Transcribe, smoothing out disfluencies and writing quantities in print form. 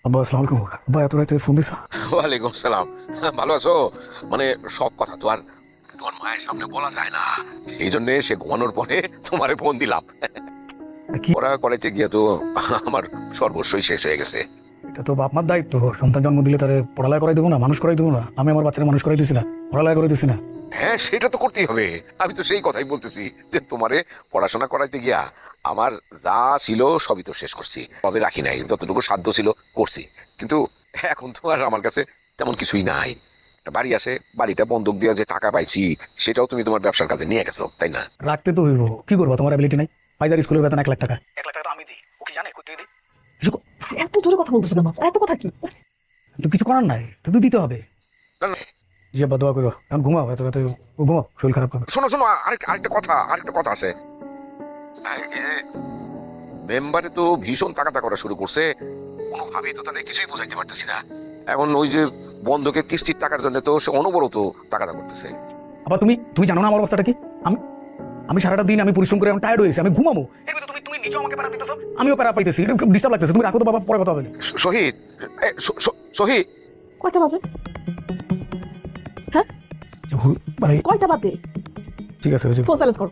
আব্বা আসসালামু আলাইকুম। আব্বা এত রাতে ফোন দিছ? ওয়ালাইকুম সালাম। ভালো আছো? মানে সব কথা তো আর তোমার মায়ের সামনে বলা যায় না, সেই জন্য সে ঘুমানোর পরে তোমারে ফোন দিলাম। কি? পড়া করাইতে গিয়ে তো আমার সর্বস্বই শেষ হয়ে গেছে। এটা তো বাপ মার দায়িত্ব। সন্তান জন্ম দিলে তারে পড়ালেখা করাই দেবো না, মানুষ করাই দেবো না? আমি আমার বাচ্চারা মানুষ করাই দিছি না, পড়ালেখা করে দিছি না? হ্যাঁ, সেটা তো করতেই হবে। আমি তো সেই কথাই বলতেছি যে তোমারে পড়াশোনা করাইতে গিয়া আমার যা ছিল সবই তো শেষ করছি, তবে রাখি নাই, যতটুকু সাধ্য ছিল করছি। কিন্তু এখন তো আর আমার কাছে তেমন কিছুই নাই। একটা বাড়ি আছে, বাড়িটা বন্ধক দিয়ে যে টাকা পাইছি সেটাও তুমি তোমার ব্যবসার কাজে নিয়ে গেছো, তাই না? রাখতে তো হইব, কি করবো? তোমার অ্যাবিলিটি নাই? ফাইজার স্কুলের বেতন 1 লাখ টাকা, 1 লাখ টাকা তো আমি দিই। ও কি জানে কই থেকে দিই? কিছু এত জোরে কথা বলতেছো কেন? এত কথা কি? তো কিছু করার নাই, তো তো দিতে হবে। না, না, জি আব্বা দোয়া করো, এখন ঘুমাও, এত রাতে ঘুমাও, শরীর খারাপ করবে। শোনো শোনো, আরেকটা কথা আছে। এই যে মেম্বারে তো ভীষণ তাগাদা করা শুরু করছে, কোনোভাবেই তো তাদের কিছুই বুঝাইতে পারতেছি না। এখন ওই যে বন্ধকের কিস্তির টাকার জন্য তো সে অনবরত তাগাদা করতেছে। আবার তুমি তুমি জানো না আমার অবস্থাটা কি? আমি আমি সারাটা দিন আমি পরিশ্রম করে আমি টায়ার্ড হয়েছি, আমি ঘুমাবো, এর ভিতরে তুমি তুমি নিজেও আমাকে প্যারা দিতেছো, আমিও প্যারা পাইতেছি, এটা ডিস্টার্ব লাগতেছে। তুমি রাখো তো বাবা, পরে কথা হবে। শহীদ, শহীদ। কয়টা বাজে? হ্যাঁ, মানে কয়টা বাজে? ঠিক আছে, ওই যে ফোন সাইলেন্ট করো।